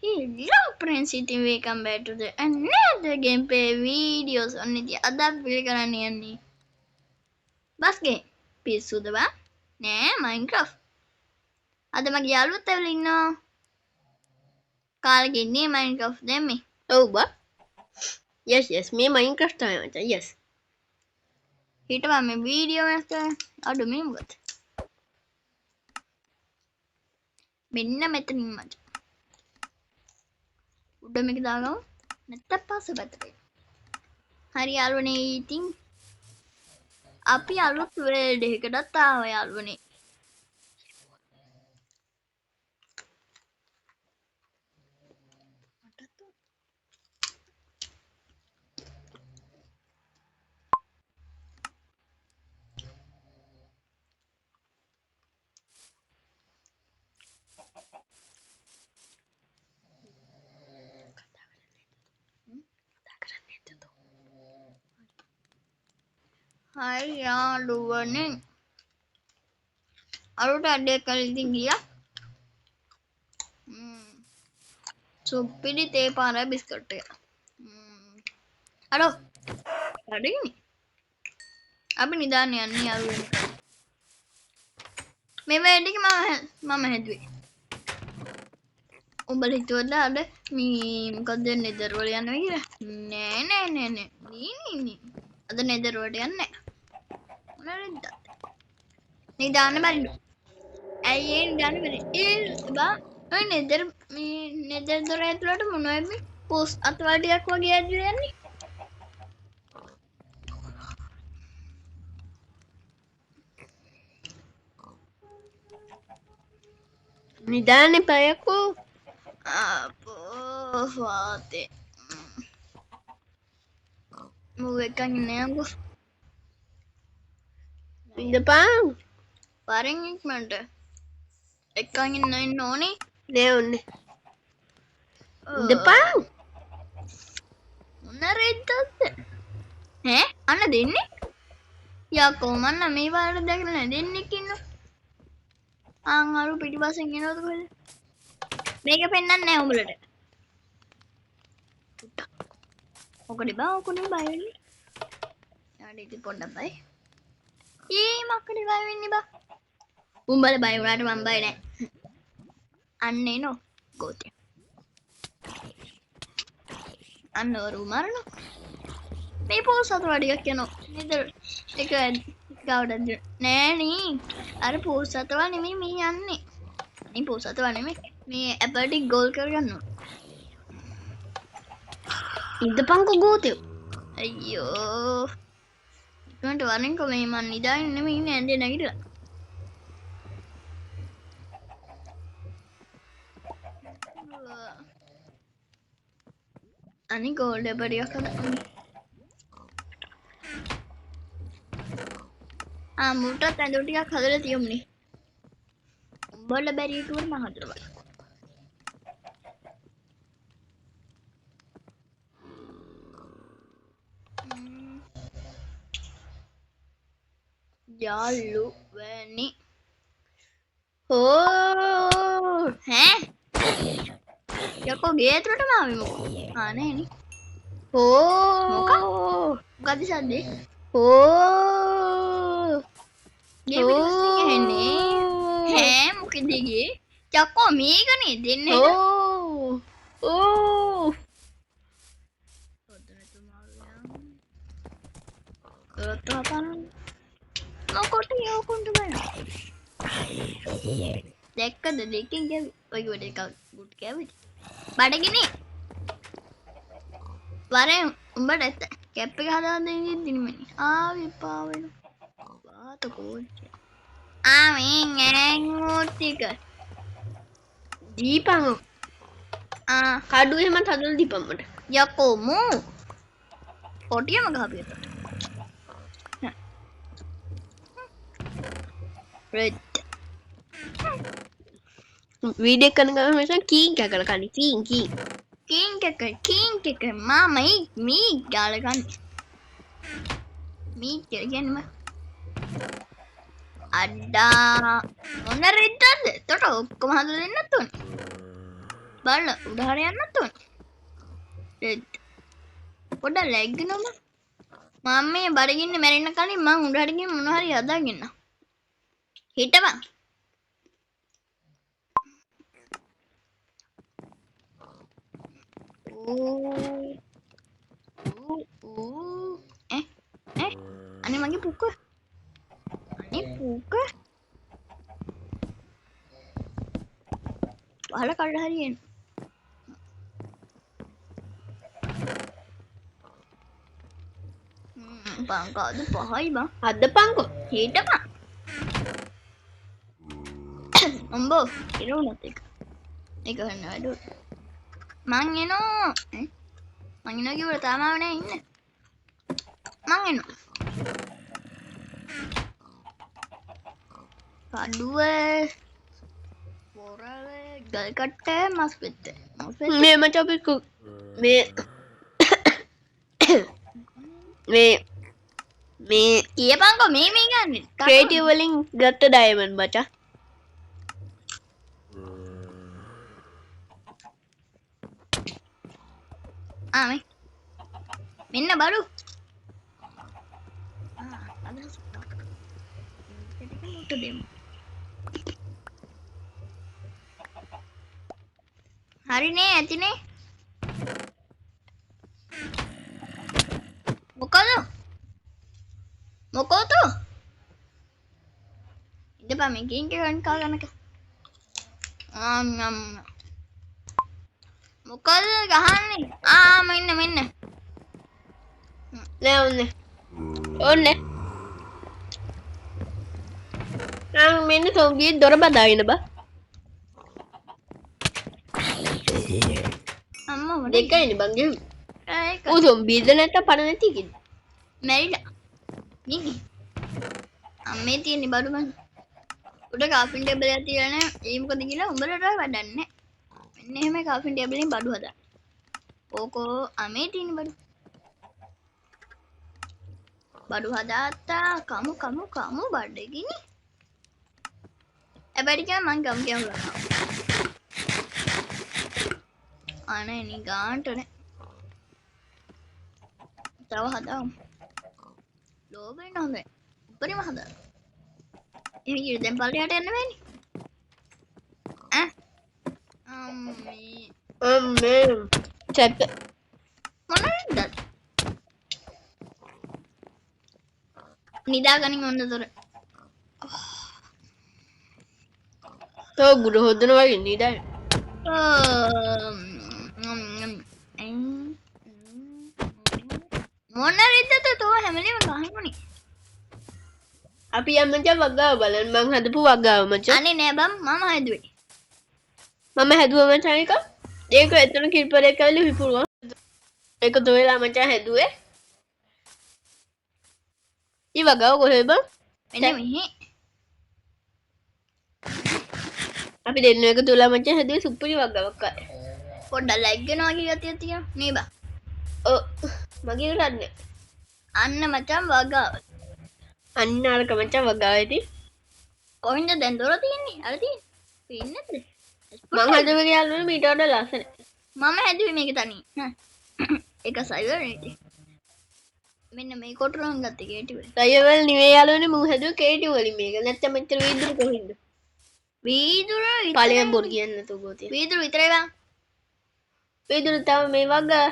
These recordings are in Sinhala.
Hello friends, welcome back to the another gameplay videos on the other video. Bas game පිස්සුද බා නෑ Minecraft අද මගේ යාළුවොත් ඇවිල්ලා ඉන්නවා කාලෙක ඉන්නේ Minecraft දැම්මේ ඔව් බා yes මේ Minecraft තමයි මචං yes හිටපන් මේ වීඩියෝ එකක් අඩු මේ මොකද මෙන්න මෙතනින් මචං උඩ මේක දාගමු නැත්තම් පස්සේ පැත්තට හරි යාළුවනේ ඉතින් අපි අලුත් වර්ල්ඩ් එකකටත් ආවා යාළුවනේ Hai යාළුවනේ අලුත් ඇඩ් එකක් ඉතින් ගියා සුප්පිරි තේ පාර බිස්කට් එක අරෝ වැඩිනේ අපි නිදාන්න යන්නේ යාළුවනේ මේ වැඩ එක මම හැදුවේ උඹලා හිතුවද අද මේ මොකද නෙදර් වල යනවා කියලා නෑ නී අද නෙදර් වලට යන්නේ මොනවද නිදාන්න බැරිලු ඇයි ඒ නිදාන්න බැරි ඒ බා ඔය නෙදර් දොර ඇතුළට මොනවද මේ පෝස්ට් අතවල ටිකක් වගේ ඇදලා යන්නේ නිදාන්න එපායකෝ අපෝ වාතේ මොකක්ද නෑම්කෝ ඉඳපන් වරෙන් ඉක්මනට එක්කන් ඉන්න ඕනේ නෑ ඔන්නේ ඉඳපන් මොන රෙද්දක්ද ඈ අන්න දෙන්නේ යකෝ මන්න මේ වලට දැකලා නෑ දෙන්නෙක් ඉන්නවා අරු පිටිපස්සෙන් එනවද කොහෙද මේක පෙන්නන්නේ නෑ උඹලට ඔකඩ බය වෙන්නේ යාට ඉතින් පොඩ්ඩක් බය මොකද බය වෙන්නේ බා උඹලා බය වුණාට මම බය නෑ අන්න එනෝ ගෝතිය අන්න වරු මරන මේ පොල් සතර වඩියක් යනවා නේද ඒක ගාවඩ නෑ නේ අර පොල් සතර නෙමෙයි මේ යන්නේ මේ පොල් සතර නෙමෙයි මේ ඇපල් ටික ගෝල් කරගන්නවා ඉඳපන්කෝ ගෝතියෝ අයියෝ ඉක්මනට වරෙන්කෝ මේ මන් නිදාගෙන නෙමෙයි ඉන්නේ ඇඳේ නැගිටලා අනි ගෝල්ඩ් බඩියක් මුටත් ඇඳුම් ටිකක් හදලා තියමුනේ උඹලා බැරි එක උඩ මම හදලා බලන්න යාළුවනි ඈ යකෝ ගේ ඇතුළටම ආවේ මොකෝ නෑනේ මොකක්ද සද්දේ ගේ පිටිපස්සෙන් එන්නේ ඈ මොකද ගේ යකෝ මේකනේ දෙන්නේ මොකට යෝකුන්ට බෑ දැක්කද දෙකෙන් ගැවි ඔය වල එකක් ගුට් කැවිද බඩගිනි වරෙන් උඹට ඇත්ත කැප් එක හදා දෙන්න ඉදිරිමනේ එපා වෙන වාත කෝච්චි මේ ඈංගෝටික දීපන් කඩුව එහෙමත් හදලා දීපන් මට යකෝ මෝ කොටියම ගහපියට රෙඩ් වීඩියෝ කරන ගමන් මචං කීන් කකල කන්නේ කීන් කීන් මාමයි මී ගාලා ගන්න මී කියන්නේ අඩා මොන රෙද්දක්ද එතකොට ඔක්කොම හදලා දෙන්නත් ඕනේ බලන්න උඩහට යන්නත් ඕනේ. පොඩ්ඩක් ලැග් වෙනවා. මම මේ බඩගින්න මැරෙන්න කලින් මං උඩහට ගිහින් මොන හරි හදාගෙන. හිටපන්. අනේ මගේ පුක. අනේ පුක. වහල කඩ හරියෙන්. බංකාද පහයි බං. හදපන්කෝ. හිටපන්. අම්බෝ ඉරුණත් එක. ඒක වෙන වැඩ. මං එනවා. මං එනවා කිව්වල තාම නෑ ඉන්නේ. මං එනවා. කඩුව පොරව ගල් කට්ට මස් පෙත්ත. මේ මචං අපි මේ කියපන්කෝ මේ ගන්න. ක්‍රියේටිව් වලින් ගත්ත ඩයමන්ඩ් මචං. මේ මෙන්න බඩු. හරිනේ ඇතිනේ. මොකද ඉඳපන් මේ ගේම් එක ගන්න කාගන්නක. මොකද ගහන්නේ? මෙන්න. නෑ ඕන්නේ. මෙන්න තෝගේ දොර බදාගෙන බා. අම්මා මොකද? දෙකයිනේ බං ගෙවි. ඒක ඌ සොම්බීද නැත්නම් පණ නැති කිද? මැරිලා. නිකි. අම්මේ තියෙන බඩු මං. උඩ කාෆින් ටේබල් එකක් තියලා නෑ. ඒ මොකද කියලා උඹලට වැඩන්නේ. මෙන්න එහෙම කාෆින් ටේබල් එකෙන් බඩු හදා. ඕකෝ අම්මේ තියෙන බඩු. බඩු හදාත්තා කමු බඩගිනි. හැබැයි මං ගම් කියවලා. අනේ නිගාන්ටනේ. තව හදාමු. ලෝබේ නෝනේ. උඩරිම හදා. එහෙනම් ඊට දැන් පල්ලෙහාට යන්න වෙන්නේ. අම්මේ. චැප් මොනවද? නිදාගනින් ඔන්න දොර. තෝ ගුඩ හොදනවා වගේ නේද? මොන රිද්දද තෝ හැමලේම ගහන්නේ? අපි යම්මචා වගාව බලන්න මං හදපු වගාව මචං. අනේ නෑ බම් මම හැදුවේ. මම හැදුවා මචං එක. ඒක එතන කිල්පරයක් ඇවිල්ලා විපුරුවා. ඒක තෝයලා මචං හැදුවේ. ඊ වගාව කොහෙද බං? මෙන්න මෙහි. අපි දෙන්න එක තුලා මචං හැදුවේ සුප්පුරි වගාවක් අය. පොඩ්ඩක් ලැග් වෙනවා වගේ ගතියක් තියෙනවා නේ බා. ඔව් මගේ රන්නේ. අන්න මචං වගාව. අන්න අරක මචං වගාව ඇති. කොහෙන්ද දැන් දොර තියෙන්නේ? අර තියෙන්නේ. පේන්නේ නැද්ද? මං හැදුවේ යාළුවනේ මීට වඩා ලස්සන. මම හැදුවේ මේක තනියෙන්. ඒක සයිවර් නේ. මෙන්න මේ කොටරන් ගත්තේ කේටිවල. සයිවර් නෙවෙයි යාළුවනේ මං හැදුවේ කේටි වලින් මේක. නැත්තම් මෙච්චර වීදුරු කොහෙන්ද? වීදුරු පළයන් බොරු කියන්න නැතුව ගෝතිය. වීදුරු විතරයි බං. වීදුරු තව මේ වගා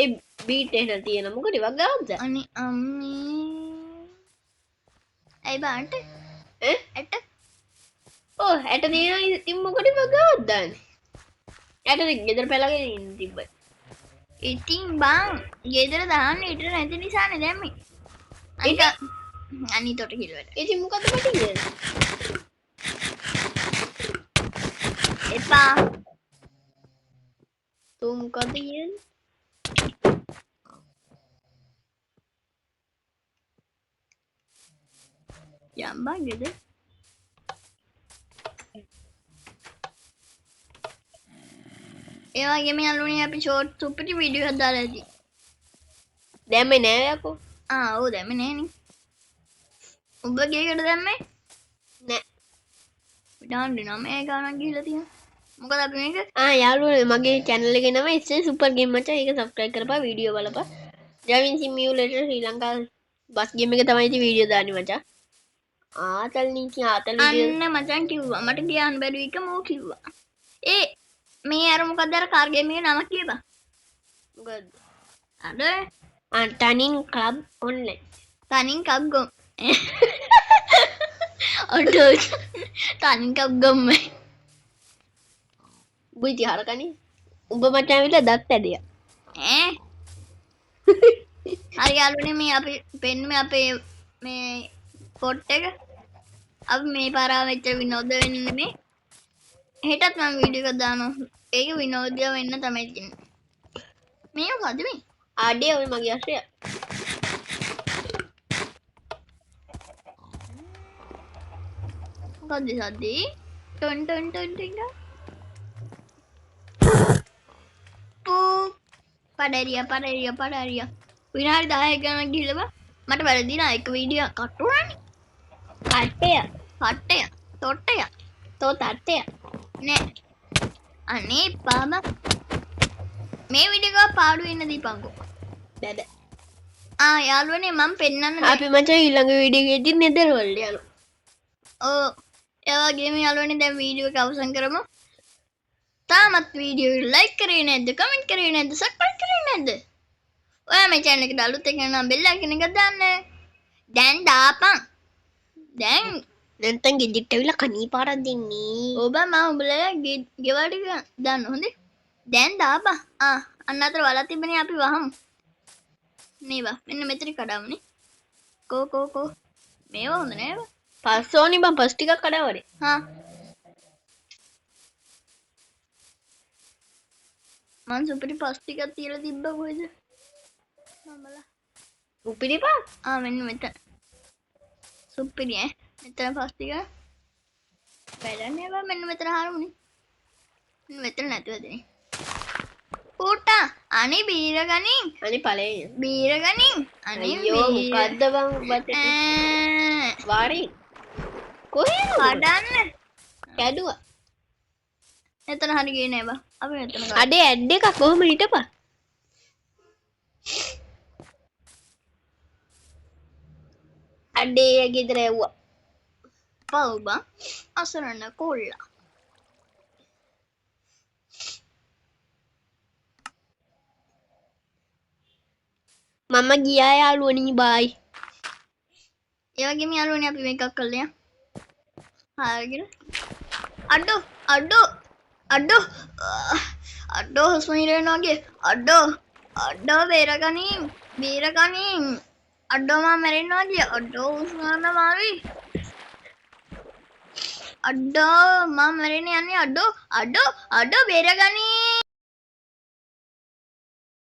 ඒ බීට් එක තියෙන මොකද වගාවක්ද? අනේ අම්මේ. ඇයි බාන්ට? ඇට? ඔව් ඇට තියෙනවා ඉතින් මොකද වගාවක් දාන්නේ? ඇට ගෙදර පැලගෙන ඉන්න තිබ්බයි. ඉතින් බං ගෙදර දාන්න ඉතර නැති නිසානේ දැම්මේ. අනිතොට කිල්ලට. ඉතින් මොකද මට කියන්නේ? එපා. තෝ මොකද කියන්නේ? යම්බා ගෙදර. ඒ වගේම යාළුවනේ අපි ෂෝට් සුපිරි වීඩියෝ එකක් දාලා ඇති. දැම්මේ නෑ යකෝ. ඔව් දැම්මේ නෑනේ. උඹ ගේකට දැම්මේ? නෑ. විඩාන්නේ 9 ගානක් ගිහිල්ලා තියෙනවා. මොකද අපි මේක යාළුවනේ මගේ channel එකේ නම SN Super Game මචං. ඒක subscribe කරපන් වීඩියෝ බලපන්. Driving Simulator ශ්‍රී ලංකා බස් ගේම් එක තමයි ඉතින් වීඩියෝ දාන්නේ මචං. ආතල් නීති ආතල් වීඩියෝ. අන්න මචං කිව්වා. මට කියන්න බැරි එක මෝ කිව්වා. ඒ මේ අර මොකද අර කාර් ගේම් එකේ නම කියපන්. මොකද්ද? අර Turning Club Online. තනින් කප් ගොම්. ඔටෝ තනින් කප් ගොම්. උඹ ඉතින් හරකනේ. උඹ මචං ඇවිල්ලා දත් ඇදියා. ඈ හරි යාළුවනේ මේ අපි පෙන්නුවේ අපේ මේ පොට් එක. අපි මේ පාරාව වෙච්ච විනෝද වෙන්නේ නෙමෙයි. හෙටත් මම වීඩියෝ එකක් දානවා. ඒක විනෝදය වෙන්න තමයි තියෙන්නේ. මේ මොකද මේ? ආඩේ ඔය මගේ අශ්‍රය. මොකද්ද සද්දේ? ටොන් ටොන් ටොන් ටික. පූ පඩරියා. විනාඩි 10 ගණන් ගිහලා බා. මට වැරදිලා එක වීඩියෝ කට් වුණානේ. කට්ටය. තොට්ටය. නෑ. අනේ පාම. මේ වීඩියෝ එක පාඩු වෙන්න දීපන්කෝ. බැද. යාළුවනේ මම පෙන්නන්න අපි මචං ඊළඟ වීඩියෝ එකේදී නෙදර් වලට යනවා. ඔව්. ඒ වගේම යාළුවනේ දැන් වීඩියෝ එක අවසන් කරමු. තාමත් වීඩියෝ එක ලයික් කරේ නැද්ද? කමෙන්ට් කරේ නැද්ද? සබ්ස්ක්‍රයිබ් කරේ නැද්ද? ඔයා මේ channel එකට අලුත් එකක් නම් බෙල් අයිකන් එක දාන්න. දැන් දාපන්. දැන් නැත්තම් ගෙජෙට් ඇවිල්ලා කණී පාරක් දෙන්නේ. ඔබ මම උඹලා ගෙවල් ටික දාන්න හොඳේ. දැන් දාපන්. අන්න අතර වලක් තිබ්බනේ අපි වහමු. මේවා මෙන්න මෙතන කඩාමුනේ. කෝ මේවා හොඳ නෑව. පස්සෝනි බං පස් ටිකක් කඩාවරේ. මං සුපිරි පස් ටිකක් තියලා තිබ්බා කොහෙද? මමලා. උපිරි පස්? මෙන්න මෙතන. සුපිරි ඈ. මෙතන පස් ටික. බලන්නේ බා මෙන්න මෙතන හරමුනේ. මෙන්න මෙතන නැතුවද නේ. ඌටා අනේ බීර ගනින්. අනේ ඵලේ. බීර ගනින්. අනේ අයියෝ මොකද්ද බං ඔබට? වාරි. කොහෙද? කඩන්න. කැඩුවා. එතන හරි ගියේ නෑ බා. අපි මෙතන ගා. අඩේ ඇඩ් එකක් කොහොම හිටපන්. අඩේ ගෙදර ඇව්වා. පව් බං. අසරණ කොල්ලා. මම ගියා යාළුවනි බයි. ඒ වගේම යාළුවනේ අපි මේකක් කළා. හරියට. අඩෝ හුස්ම හිරෙනවා වගේ. අඩෝ බේරගනින්. අඩෝ මම මැරෙනවා වගේ. අඩෝ හුස්ම ගන්න මාරුයි. අඩෝ මම මැරෙන්න යන්නේ. අඩෝ බේරගනින්.